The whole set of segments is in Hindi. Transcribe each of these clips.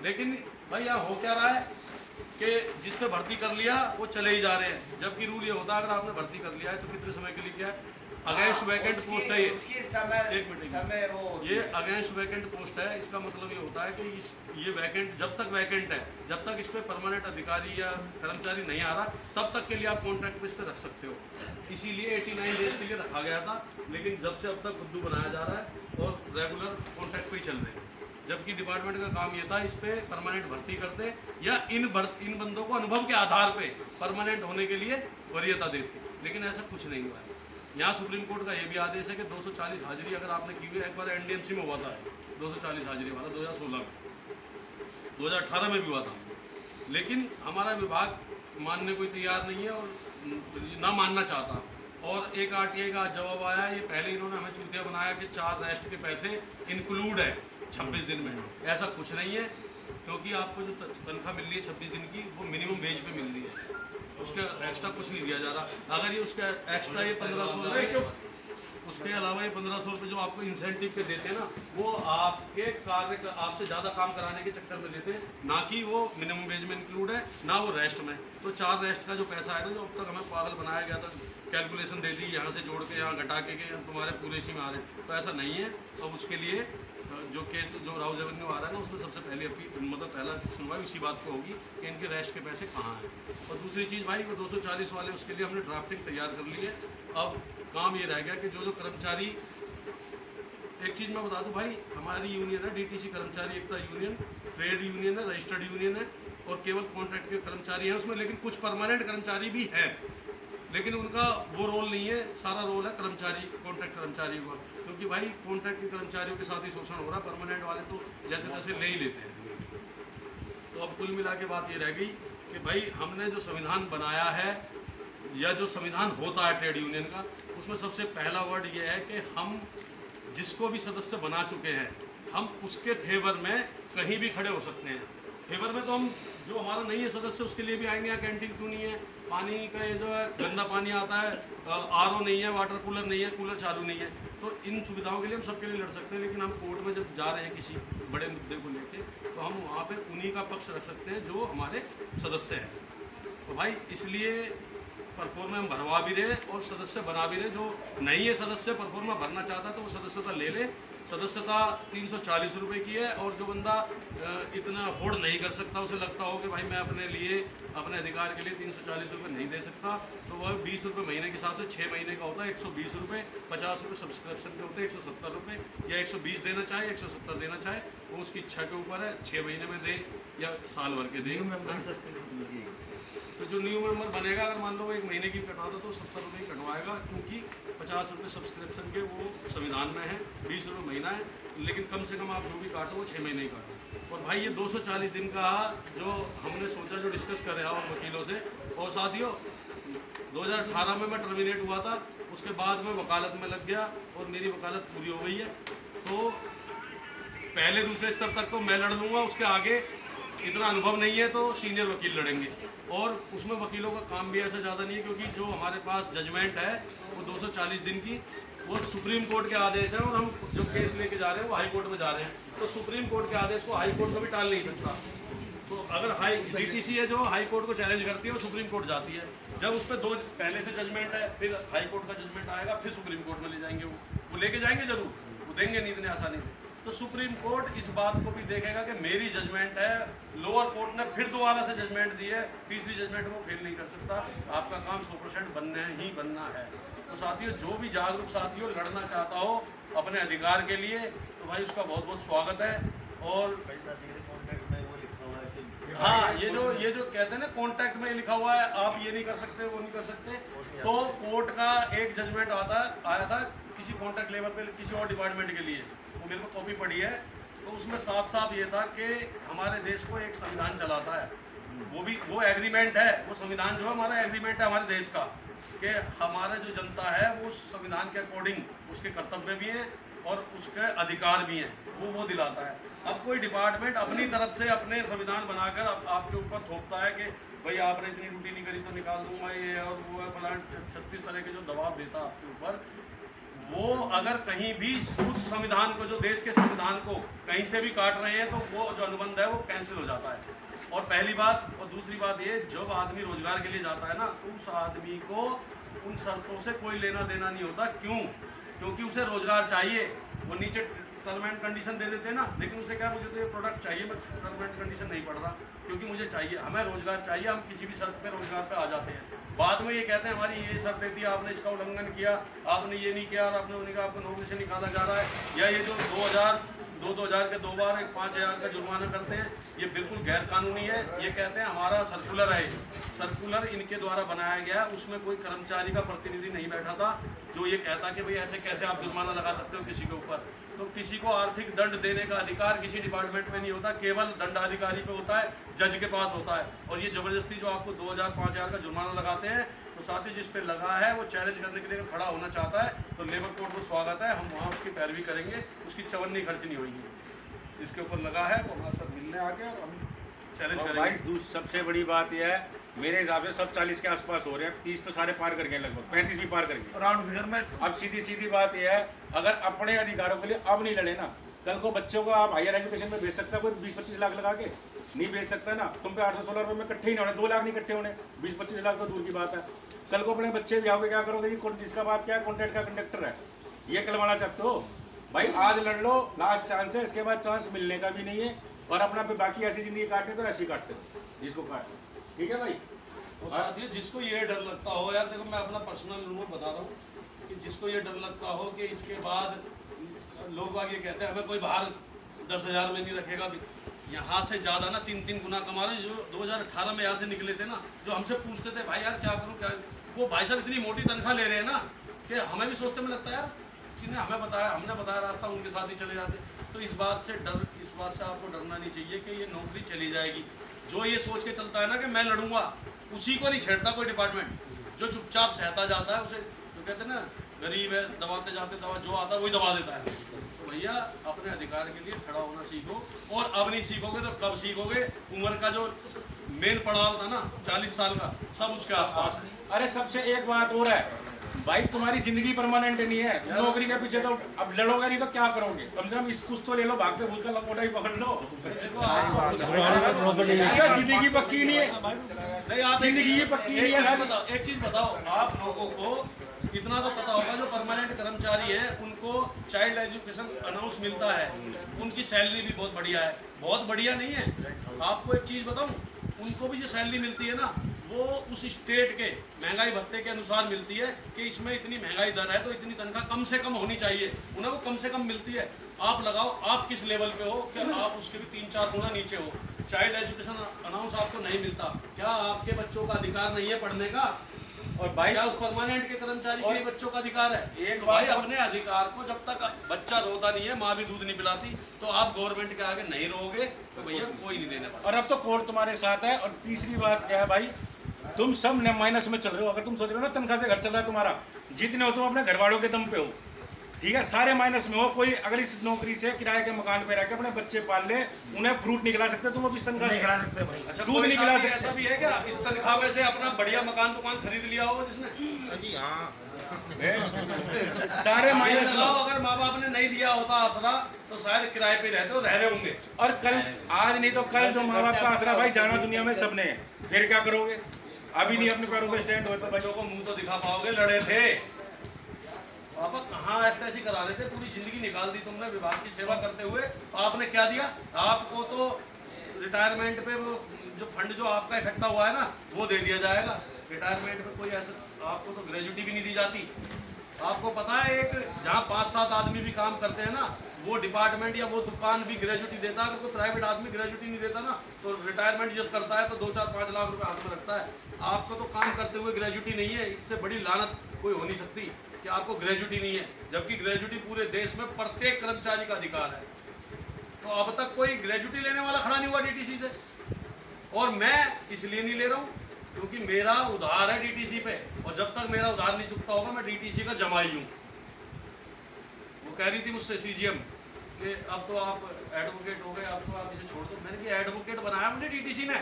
लेकिन भाई यहाँ हो क्या रहा है कि जिस पे भर्ती कर लिया वो चले ही जा रहे हैं, जबकि रूल ये होता है अगर आपने भर्ती कर लिया है तो कितने समय के लिए क्या है, अगेंस्ट वैकेंट पोस्ट है ये। एक मिनट, ये अगेंस्ट वैकेंट पोस्ट है। इसका मतलब ये होता है कि ये वैकेंट जब तक वैकेंट है, जब तक इस पर परमानेंट अधिकारी या कर्मचारी नहीं आ रहा, तब तक के लिए आप कॉन्ट्रैक्ट बेस पे रख सकते हो। इसीलिए 89 डेज के लिए रखा गया था, लेकिन जब से अब तक बुद्धू बनाया जा रहा है और रेगुलर कॉन्ट्रैक्ट पे ही चल रहे हैं, जबकि डिपार्टमेंट का काम ये था इस पे परमानेंट भर्ती करते या इन बंदों को अनुभव के आधार पे परमानेंट होने के लिए वरीयता देते, लेकिन ऐसा कुछ नहीं हुआ है। यहाँ सुप्रीम कोर्ट का ये भी आदेश है कि 240 हाजिरी अगर आपने की हुई है, एक बार एनडीएमसी में हुआ था 240 हाजिरी वाला 2016 में, 2018 में भी हुआ था, लेकिन हमारा विभाग मानने को तैयार नहीं है और ना मानना चाहता। और एक आरटीआई का जवाब आया, ये पहले इन्होंने हमें चूतिया बनाया कि 4 रेस्ट के पैसे इंक्लूड है 26 दिन में। ऐसा कुछ नहीं है, क्योंकि आपको जो तनख्वाह मिल रही है 26 दिन की वो मिनिमम वेज पे मिल रही है, उसका एक्स्ट्रा कुछ नहीं दिया जा रहा। अगर ये उसका एक्स्ट्रा ये 1500 रुपये, उसके अलावा ये 1500 रुपये जो आपको इंसेंटिव पे देते हैं ना, वो आपके कार्य आपसे ज़्यादा काम कराने के चक्कर में देते हैं, ना कि वो मिनिमम वेज में इंक्लूड है, ना वो रेस्ट में। तो 4 रेस्ट का जो पैसा है ना, जो अब तक हमें पागल बनाया गया था, कैलकुलेशन दे दी यहाँ से जोड़ के यहाँ घटा के तुम्हारे पूरे इसी में आ रहे हैं, तो ऐसा नहीं है। अब उसके लिए जो केस जो राउज एवेन्यू आ रहा है ना, उसमें सबसे पहले मतलब पहला सुनवाई इसी बात को होगी कि इनके रेस्ट के पैसे कहाँ हैं। और दूसरी चीज़ भाई, वो 240 वाले उसके लिए हमने ड्राफ्टिंग तैयार कर ली है। अब काम ये रह गया कि जो कर्मचारी, एक चीज़ मैं बता दूं भाई, हमारी यूनियन है डीटीसी कर्मचारी एकता यूनियन, ट्रेड यूनियन है, रजिस्टर्ड यूनियन है, और केवल कॉन्ट्रैक्ट के कर्मचारी हैं उसमें, लेकिन कुछ परमानेंट कर्मचारी भी हैं, लेकिन उनका वो रोल नहीं है, सारा रोल है कर्मचारी, कॉन्ट्रैक्ट कर्मचारियों का, क्योंकि भाई कॉन्ट्रैक्ट के कर्मचारियों के साथ ही शोषण हो रहा है, परमानेंट वाले तो जैसे तैसे ले ही लेते हैं। तो अब कुल मिला के बात ये रह गई कि भाई हमने जो संविधान बनाया है या जो संविधान होता है ट्रेड यूनियन का, उसमें सबसे पहला वर्ड ये है कि हम जिसको भी सदस्य बना चुके हैं, हम उसके फेवर में कहीं भी खड़े हो सकते हैं। फेवर में तो हम, जो हमारा नहीं है सदस्य उसके लिए भी आएंगे। यहाँ कैंटीन क्यों नहीं है, पानी का ये जो है गंदा पानी आता है, आरओ नहीं है, वाटर कूलर नहीं है, कूलर चालू नहीं है, तो इन सुविधाओं के लिए हम सबके लिए लड़ सकते हैं। लेकिन हम कोर्ट में जब जा रहे हैं किसी बड़े मुद्दे को लेके, तो हम वहाँ पे उन्हीं का पक्ष रख सकते हैं जो हमारे सदस्य हैं। तो भाई इसलिए परफॉर्मा हम भरवा भी रहे और सदस्य बना भी रहे। जो नहीं है सदस्य, परफॉर्मा भरना चाहता है तो वो सदस्यता ले ले। सदस्यता 340 रुपये की है, और जो बंदा इतना अफोर्ड नहीं कर सकता, उसे लगता हो कि भाई मैं अपने लिए, अपने अधिकार के लिए 340 रुपये नहीं दे सकता, तो वह 20 रुपये महीने के हिसाब से 6 महीने का होता है 120 रुपये, 50 रुपये सब्सक्रिप्शन के होते हैं 170 रुपये, या 120 देना चाहे 170 देना चाहे, वो उसकी इच्छा के ऊपर है, 6 महीने में दे या साल भर के दे। तो जो न्यू मेंबर बनेगा, अगर मान लो वो 1 महीने की कटवा दो तो 70 रुपये कटवाएगा, क्योंकि 50 रुपये सब्सक्रिप्शन के वो संविधान में है, 20 रुपये महीना है, लेकिन कम से कम आप जो भी काटो वो 6 महीने ही काटो। और भाई ये 240 दिन का जो हमने सोचा, जो डिस्कस कर रहा हूँ वकीलों से, और साथियों 2018 में मैं टर्मिनेट हुआ था, उसके बाद मैं वकालत में लग गया और मेरी वकालत पूरी हो गई है। तो पहले दूसरे स्तर तक तो मैं लड़ लूँगा, उसके आगे इतना अनुभव नहीं है तो सीनियर वकील लड़ेंगे। और उसमें वकीलों का काम भी ऐसा ज़्यादा नहीं है, क्योंकि जो हमारे पास जजमेंट है वो 240 दिन की, वो सुप्रीम कोर्ट के आदेश है, और हम जो केस लेके जा रहे हैं वो हाई कोर्ट में जा रहे हैं, तो सुप्रीम कोर्ट के आदेश को हाई कोर्ट में भी टाल नहीं सकता। तो अगर डीटीसी है जो हाई कोर्ट को चैलेंज करती है, वो सुप्रीम कोर्ट जाती है। जब उस पर 2 पहले से जजमेंट है, फिर हाई कोर्ट का जजमेंट आएगा, फिर सुप्रीम कोर्ट में ले जाएंगे, वो लेके जाएंगे जरूर, वो देंगे नहीं इतने आसानी से। तो सुप्रीम कोर्ट इस बात को भी देखेगा कि मेरी जजमेंट है, लोअर कोर्ट ने फिर दोबारा से जजमेंट दी है, तीसरी जजमेंट वो फेल नहीं कर सकता। आपका काम 100% बनना है। तो साथियों, जो भी जागरूक साथियों लड़ना चाहता हो अपने अधिकार के लिए, तो भाई उसका बहुत बहुत स्वागत है। और हाँ, ये जो कहते हैं ना कॉन्ट्रैक्ट में लिखा हुआ है, आप ये नहीं कर सकते, वो नहीं कर सकते, तो कोर्ट का एक जजमेंट आया था किसी कॉन्ट्रैक्ट लेवल पे किसी और डिपार्टमेंट के लिए, वो मेरे को कॉपी पड़ी है, तो उसमें साफ साफ ये था कि हमारे देश को एक संविधान चलाता है, वो एग्रीमेंट है, वो संविधान जो है हमारा एग्रीमेंट है हमारे देश का, कि हमारा जो जनता है वो संविधान के अकॉर्डिंग उसके कर्तव्य भी हैं और उसके अधिकार भी हैं, वो दिलाता है। अब कोई डिपार्टमेंट अपनी तरफ से अपने संविधान बनाकर आपके ऊपर थोपता है कि भाई आपने इतनी ड्यूटी नहीं करी तो निकाल दूंगा, ये और वो है फलान 36 तरह के जो दबाव देता है आपके ऊपर, वो अगर कहीं भी उस संविधान को, जो देश के संविधान को कहीं से भी काट रहे हैं, तो वो जो अनुबंध है वो कैंसिल हो जाता है। और पहली बात, और दूसरी बात ये, जब आदमी रोजगार के लिए जाता है ना, तो उस आदमी को उन शर्तों से कोई लेना देना नहीं होता। क्यों? क्योंकि उसे रोजगार चाहिए। वो नीचे टर्म एंड कंडीशन दे देते हैं ना, लेकिन उसे क्या, मुझे तो ये प्रोडक्ट चाहिए, मैं टर्म एंड कंडीशन नहीं पढ़ रहा, क्योंकि मुझे चाहिए, हमें रोजगार चाहिए। हम किसी भी शर्त पे रोजगार पे आ जाते हैं। बाद में ये कहते हैं हमारी ये शर्त थी, आपने इसका उल्लंघन किया, आपने ये नहीं किया और आपने उन्हें कहा आपको नौकरी से निकाला जा रहा है। या ये जो 2000 के 2 बार एक 5000 का जुर्माना करते हैं, ये बिल्कुल गैर कानूनी है। ये कहते हैं हमारा सर्कुलर है, सर्कुलर इनके द्वारा बनाया गया, उसमें कोई कर्मचारी का प्रतिनिधि नहीं बैठा था जो ये कहता कि भाई ऐसे कैसे आप जुर्माना लगा सकते हो किसी के ऊपर। तो किसी को आर्थिक दंड देने का अधिकार किसी डिपार्टमेंट में नहीं होता, केवल दंडाधिकारी पे होता है, जज के पास होता है। और ये जबरदस्ती जो आपको 2000-5000 का जुर्माना लगाते हैं, तो साथ ही जिस पे लगा है वो चैलेंज करने के लिए खड़ा होना चाहता है, तो लेबर कोर्ट को स्वागत है, हम वहाँ उसकी पैरवी करेंगे, उसकी चवन्नी खर्च नहीं होगी। इसके ऊपर लगा है तो हमारे साथ मिलने आके और हम चैलेंज करेंगे। सबसे बड़ी बात यह है, मेरे हिसाब से सब 40 के आसपास हो रहे हैं, 30 तो सारे पार कर गए, लगभग 35 भी पार कर गए राउंड फिगर में। अब सीधी बात यह है, अगर अपने अधिकारों के लिए अब नहीं लड़े ना, कल को बच्चों को आप हायर एजुकेशन में भेज सकता है कोई 20-25 लाख लगा के? नहीं भेज सकता ना। तुम पे 816 रुपये में इकट्ठे ही नहीं होने, 2 लाख नहीं इकट्ठे होने, 20-25 लाख तो दूर की बात है। कल को अपने बच्चे भी आओगे, क्या करोगे जी? जिसका बाप क्या है, कॉन्ट्रैक्ट का कंडक्टर है, ये कलवाना चाहते हो? भाई आज लड़ लो, लास्ट चांस है, इसके बाद चांस मिलने का भी नहीं है। और अपना पे बाकी ऐसी जिंदगी काटने तो ऐसी काटते हो जिसको काट, ठीक है भाई। और साथियों, जिसको ये डर लगता हो, यार देखो मैं अपना पर्सनल अनुभव बता रहा हूँ कि जिसको ये डर लगता हो कि इसके बाद लोग आगे कहते हैं हमें कोई बाहर 10,000 में नहीं रखेगा, यहाँ से ज़्यादा ना 3-3 गुना कमा रहे। जो 2018 में यहाँ से निकले थे ना, जो हमसे पूछते थे भाई यार क्या करूँ क्या, वो भाई साहब इतनी मोटी तनख्वाह ले रहे हैं ना कि हमें भी सोचते में लगता है यार किसी ने हमें बताया, हमने बताया रास्ता, उनके साथ ही चले जाते। तो इस बात से आपको डरना नहीं चाहिए कि ये नौकरी चली जाएगी। जो ये सोच के चलता है ना कि मैं लड़ूंगा, उसी को नहीं छेड़ता कोई डिपार्टमेंट। जो चुपचाप सहता जाता है, उसे जो कहते हैं ना गरीब है दबाते जाते दबा, जो आता है वही दबा देता है। तो भैया अपने अधिकार के लिए खड़ा होना सीखो, और अब नहीं सीखोगे तो कब सीखोगे? उम्र का जो मेन पड़ाव था ना 40 साल का, सब उसके आसपास है। अरे सबसे एक बात और है भाई, तुम्हारी जिंदगी परमानेंट नहीं है। नौकरी के पीछे तो अब लड़ोगे नहीं तो क्या करोगे? कम से कम इस कुछ तो ले लो, भागते भूलते लंगोटा ही पकड़ लो। जिंदगी पक्की नहीं है नहीं, आप जिंदगी ये पक्की नहीं है। एक चीज बताओ, आप लोगों को इतना तो पता होगा जो परमानेंट कर्मचारी है उनको चाइल्ड एजुकेशन अनाउंस मिलता है, उनकी सैलरी भी बहुत बढ़िया है। बहुत बढ़िया नहीं है? आपको एक चीज बताऊं, उनको भी जो सैलरी मिलती है ना, वो उस स्टेट के महंगाई भत्ते के अनुसार मिलती है कि इसमें इतनी महंगाई दर है तो इतनी तनख्वाह कम से कम होनी चाहिए, उन्हें वो कम से कम मिलती है। आप लगाओ आप किस लेवल पे हो कि आप उसके भी 3-4 गुना नीचे हो। चाइल्ड एजुकेशन अनाउंस आपको नहीं मिलता, क्या आपके बच्चों का अधिकार नहीं है पढ़ने का? और भाई क्या उस परमानेंट के कर्मचारी के बच्चों का अधिकार है? एक भाई अपने अधिकार को, जब तक बच्चा रोता नहीं है, माँ भी दूध नहीं पिलाती, तो आप गवर्नमेंट के आगे नहीं रहोगे तो भैया कोई नहीं देने वाला। और अब तो कोर्ट तुम्हारे साथ है। और तीसरी बात क्या है भाई, तुम सब माइनस में चल रहे हो। अगर तुम सोच रहे हो ना तनख्वाह से घर चल रहा है तुम्हारा, जितने हो तुम अपने घर वालों के दम पे हो, ठीक है, सारे माइनस में हो। कोई अगर इस नौकरी से किराए के मकान पे रह के अपने बच्चे पाल ले, उन्हें फ्रूट नहीं खिला सकते, तुम अब इस तनख्वाह नहीं खिला सकते भाई। अच्छा, दूध नहीं खिला सकते। ऐसा भी है क्या इस तनख्वाह में से अपना बढ़िया मकान दुकान खरीद लिया हो जिसने? जी हाँ, सारे माइनस। अगर माँ बाप ने नहीं दिया होता आसरा तो शायद किराए पे रहते हो, रह रहे होंगे। और कल, आज नहीं तो कल जो माँ बाप का आसरा भाई जाना दुनिया में सबने है, फिर क्या करोगे? अभी नहीं अपने पैरों पे स्टैंड हुए तो बच्चों को मुंह तो दिखा पाओगे? लड़े थे पापा, कहाँ ऐसी करा रहे थे, पूरी जिंदगी निकाल दी तुमने विभाग की सेवा करते हुए। आपने क्या दिया? आपको तो रिटायरमेंट पे वो जो फंड जो आपका इकट्ठा हुआ है ना, वो दे दिया जाएगा। रिटायरमेंट पे कोई ऐसा, आपको तो ग्रेजुटी भी नहीं दी जाती। आपको पता है एक जहाँ 5-7 आदमी भी काम करते हैं ना, वो डिपार्टमेंट या वो दुकान भी ग्रेजुटी देता है। अगर कोई प्राइवेट आदमी ग्रेजुटी नहीं देता ना, तो रिटायरमेंट जब करता है तो 2-4-5 लाख रुपए हाथ में रखता है। आपको तो काम करते हुए ग्रेजुटी नहीं है, इससे बड़ी लानत कोई हो नहीं सकती कि आपको ग्रेजुटी नहीं है, जबकि ग्रेजुटी पूरे देश में प्रत्येक कर्मचारी का अधिकार है। तो अब तक कोई ग्रेजुटी लेने वाला खड़ा नहीं हुआ डीटीसी से, और मैं इसलिए नहीं ले रहा हूँ क्योंकि मेरा उधार है डीटीसी पे, और जब तक मेरा उधार नहीं चुकता होगा मैं डीटीसी का जमाई हूँ। वो कह रही थी मुझसे सीजीएम कि अब तो आप एडवोकेट हो गए, अब तो आप इसे छोड़ दो। मैंने कहा एडवोकेट बनाया मुझे डीटीसी ने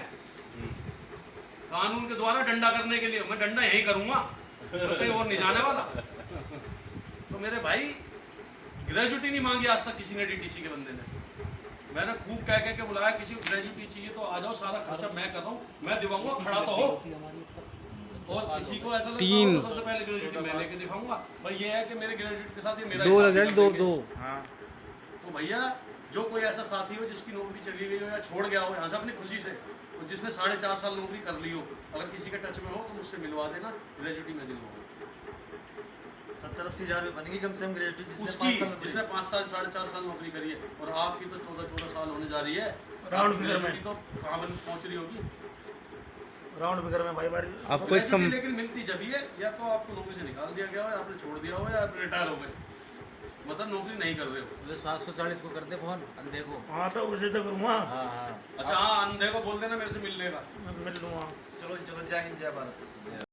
कानून के द्वारा डंडा करने के लिए, मैं डंडा यही करूँगा, कहीं और नहीं जाने वाला। तो तो मेरे भाई ग्रेजुएटी नहीं मांगी आज तक किसी ने डीटीसी के बंदे ने। मैंने खूब कह के बुलाया, किसी को ग्रेजुएटी चाहिए तो आ जाओ, सारा खर्चा मैं कर रहा हूँ, मैं दिवाऊंगा, खड़ा तो हो। और किसी को ऐसा लगता है तो सबसे पहले ग्रेजुएटी मैं लेके दिखाऊंगा। भाई ये है कि मेरे ग्रेजुएटी के साथ ये मेरा दो लगे, दो हाँ तो भैया जो कोई ऐसा साथी हो जिसकी नौकरी चली गई हो या छोड़ गया हो यहाँ से अपनी खुशी से, और जिसने 4.5 साल नौकरी कर ली हो, अगर किसी के टच में हो तो मुझसे मिलवा देना, ग्रेजुएटी में दिलवाऊंगा। 70-80 हज़ार रुपये बनेगी कम से कम ग्रेजुएटी उसकी जिसने 5 साल 4.5 साल नौकरी करी है, और आपकी तो 14 साल होने जा रही है। राउंड फिगर में तो कहाँ पहुँच रही होगी राउंड फिगर में भाई बारी आपको एक लेकिन मिलती जब ही है, या तो आपको नौकरी से निकाल दिया गया हो, या आपने छोड़ दिया हो, या आप रिटायर हो गए, मतलब नौकरी नहीं कर रहे हो। 740 को करते फोन अंधे को। हाँ तो उसे तो करूँगा। हाँ अच्छा हाँ, अंधे को बोल देना मेरे से मिल लेगा, मिल लूँगा। चलो जय हिंद जय भारत।